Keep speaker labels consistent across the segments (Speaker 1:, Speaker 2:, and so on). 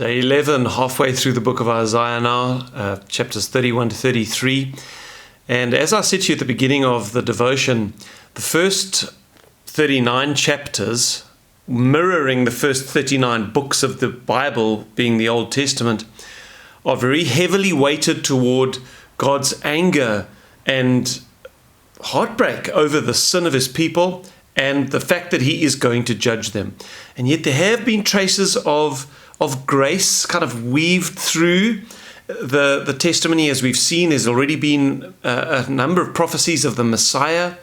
Speaker 1: Day 11, halfway through the book of Isaiah now, chapters 31 to 33. And as I said to you at the beginning of the devotion, the first 39 chapters, mirroring the first 39 books of the Bible, being the Old Testament, are very heavily weighted toward God's anger and heartbreak over the sin of his people and the fact that he is going to judge them. And yet there have been traces of grace kind of weaved through the testimony. As we've seen, there's already been a number of prophecies of the Messiah.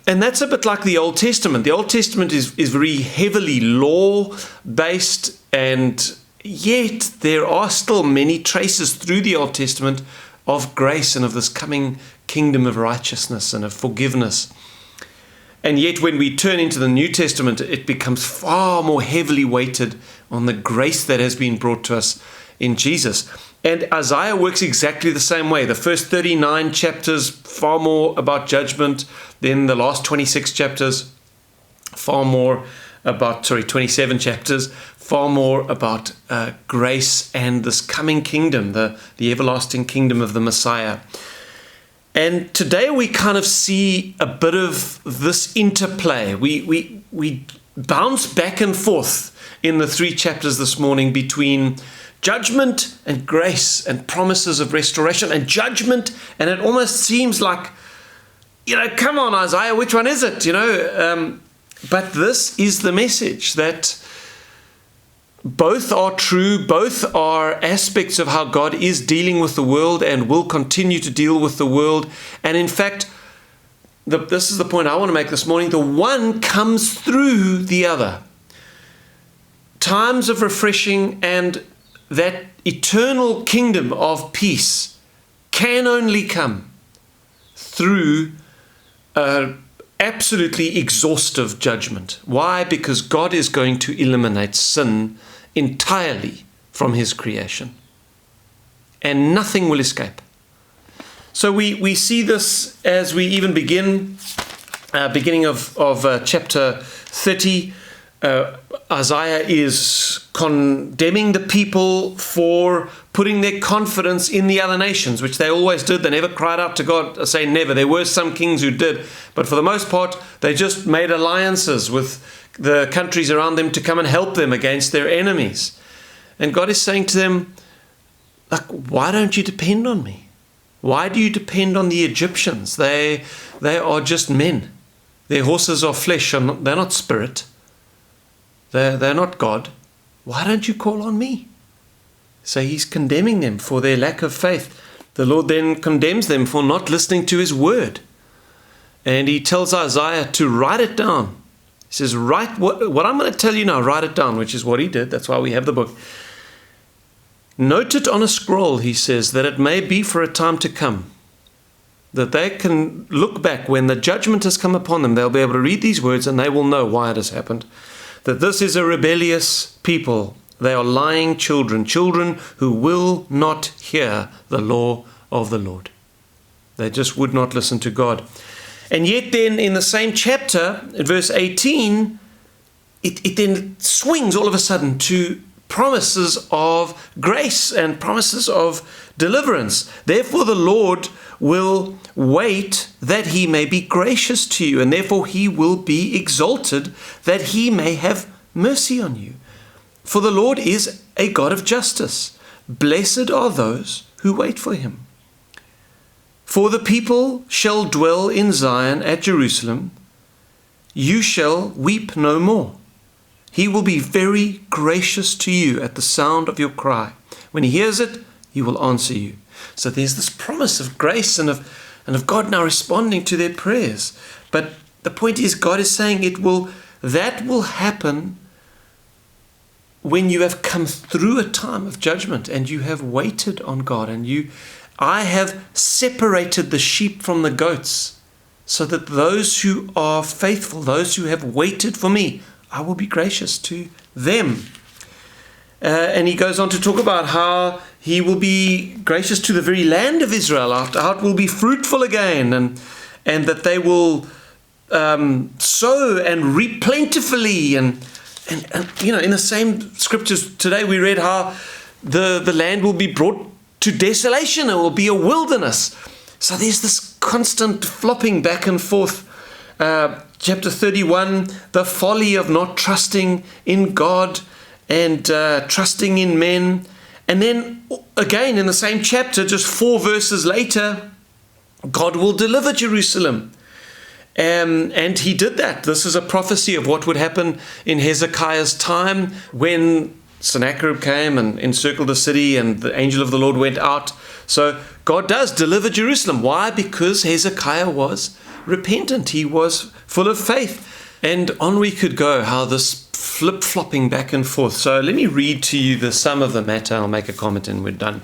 Speaker 1: And that's a bit like the Old Testament. The Old Testament is very heavily law-based, and yet there are still many traces through the Old Testament of grace and of this coming kingdom of righteousness and of forgiveness. And yet when we turn into the New Testament, it becomes far more heavily weighted on the grace that has been brought to us in Jesus. And Isaiah works exactly the same way. The first 39 chapters, far more about judgment. Then the last 26 chapters, 27 chapters, far more about grace and this coming kingdom, the everlasting kingdom of the Messiah. And today we kind of see a bit of this interplay. We bounce back and forth in the three chapters this morning between judgment and grace and promises of restoration and judgment. And it almost seems like, come on, Isaiah, which one is it? But this is the message, that both are true, both are aspects of how God is dealing with the world and will continue to deal with the world. And in fact, this is the point I want to make this morning, the one comes through the other. Times of refreshing and that eternal kingdom of peace can only come through absolutely exhaustive judgment. Why? Because God is going to eliminate sin entirely from his creation, and nothing will escape. So we see this as we even beginning of chapter 30. Isaiah is condemning the people for putting their confidence in the other nations, which they always did. They never cried out to God. I say never. There were some kings who did, but for the most part, they just made alliances with the countries around them to come and help them against their enemies. And God is saying to them, why don't you depend on me? Why do you depend on the Egyptians? They are just men. Their horses are flesh, they're not spirit. They're not God. Why don't you call on me? So he's condemning them for their lack of faith. The Lord then condemns them for not listening to his word. And he tells Isaiah to write it down. He says, write what I'm going to tell you now, write it down, which is what he did. That's why we have the book. Note it on a scroll, he says, that it may be for a time to come, that they can look back when the judgment has come upon them. They'll be able to read these words and they will know why it has happened. That this is a rebellious people. They are lying children who will not hear the law of the Lord. They just would not listen to God. And yet then in the same chapter, at verse 18, it then swings all of a sudden to promises of grace and promises of deliverance. Therefore the Lord will wait that he may be gracious to you, and therefore he will be exalted that he may have mercy on you. For the Lord is a God of justice. Blessed are those who wait for him. For the people shall dwell in Zion at Jerusalem. You shall weep no more. He will be very gracious to you at the sound of your cry. When he hears it, he will answer you. So there's this promise of grace and of God now responding to their prayers. But the point is, God is saying that will happen when you have come through a time of judgment and you have waited on God, and I have separated the sheep from the goats, so that those who are faithful, those who have waited for me, I will be gracious to them. And he goes on to talk about how he will be gracious to the very land of Israel, how it will be fruitful again, and that they will sow and reap plentifully, and And in the same scriptures today we read how the land will be brought to desolation. It will be a wilderness. So there's this constant flopping back and forth. Chapter 31, the folly of not trusting in God and trusting in men. And then again in the same chapter, just 4 verses later, God will deliver Jerusalem. And he did that. This is a prophecy of what would happen in Hezekiah's time when Sennacherib came and encircled the city and the angel of the Lord went out. So God does deliver Jerusalem. Why? Because Hezekiah was repentant. He was full of faith. And on we could go, how this flip-flopping back and forth. So let me read to you the sum of the matter. I'll make a comment and we're done.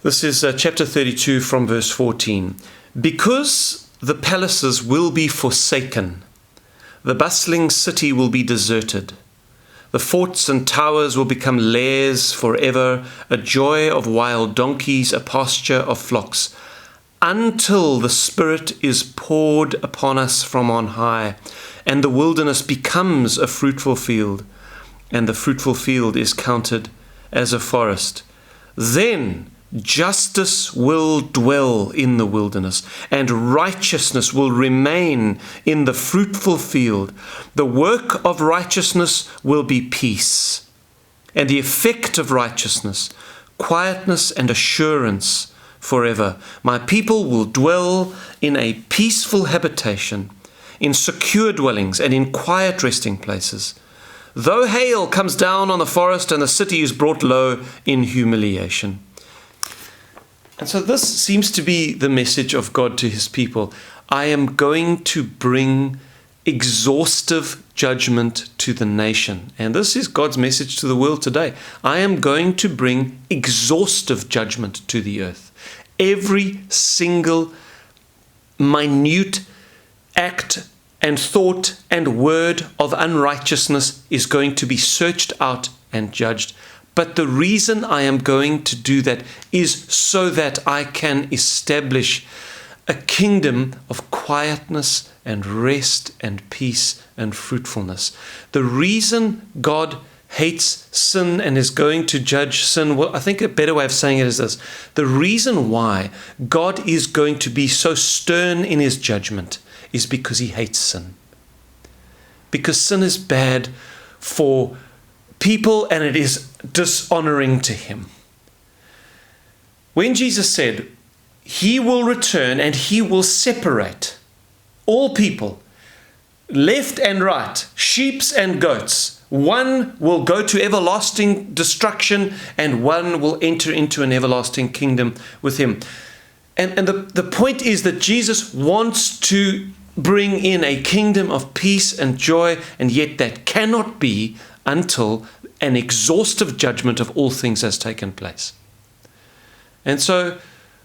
Speaker 1: This is chapter 32 from verse 14. Because the palaces will be forsaken, the bustling city will be deserted. The forts and towers will become lairs forever, a joy of wild donkeys, a pasture of flocks, until the Spirit is poured upon us from on high, and the wilderness becomes a fruitful field, and the fruitful field is counted as a forest. Then justice will dwell in the wilderness, and righteousness will remain in the fruitful field. The work of righteousness will be peace, and the effect of righteousness, quietness and assurance forever. My people will dwell in a peaceful habitation, in secure dwellings, and in quiet resting places. Though hail comes down on the forest, and the city is brought low in humiliation. And so this seems to be the message of God to his people. I am going to bring exhaustive judgment to the nation. And this is God's message to the world today. I am going to bring exhaustive judgment to the earth. Every single minute act and thought and word of unrighteousness is going to be searched out and judged. But the reason I am going to do that is so that I can establish a kingdom of quietness and rest and peace and fruitfulness. The reason God hates sin and is going to judge sin, well, I think a better way of saying it is this. The reason why God is going to be so stern in his judgment is because he hates sin. Because sin is bad for people and it is dishonoring to him. When Jesus said, he will return and he will separate all people, left and right, sheep and goats. One will go to everlasting destruction and one will enter into an everlasting kingdom with him. And the point is that Jesus wants to bring in a kingdom of peace and joy, and yet that cannot be until an exhaustive judgment of all things has taken place. And so,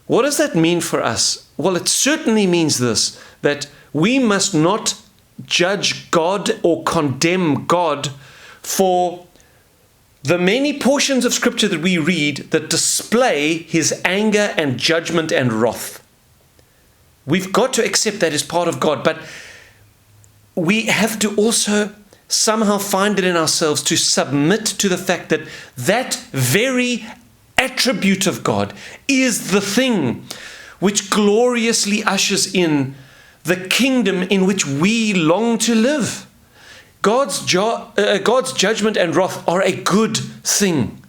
Speaker 1: what does that mean for us? Well, it certainly means this, that we must not judge God or condemn God for the many portions of Scripture that we read that display his anger and judgment and wrath. We've got to accept that as part of God, but we have to also somehow find it in ourselves to submit to the fact that that very attribute of God is the thing which gloriously ushers in the kingdom in which we long to live. God's judgment and wrath are a good thing.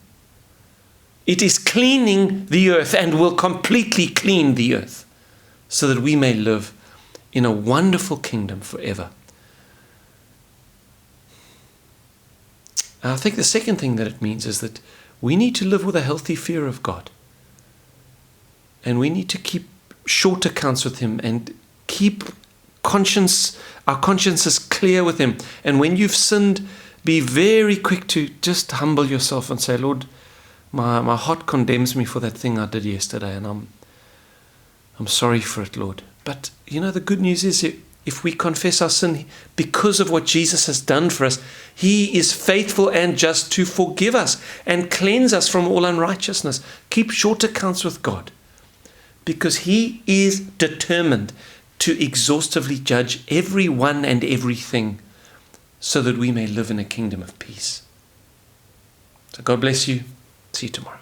Speaker 1: It is cleaning the earth and will completely clean the earth so that we may live in a wonderful kingdom forever. And I think the second thing that it means is that we need to live with a healthy fear of God. And we need to keep short accounts with him and keep our consciences clear with him. And when you've sinned, be very quick to just humble yourself and say, Lord, my heart condemns me for that thing I did yesterday, and I'm sorry for it, Lord. But the good news is if we confess our sin because of what Jesus has done for us, he is faithful and just to forgive us and cleanse us from all unrighteousness. Keep short accounts with God, because he is determined to exhaustively judge everyone and everything so that we may live in a kingdom of peace. So God bless you. See you tomorrow.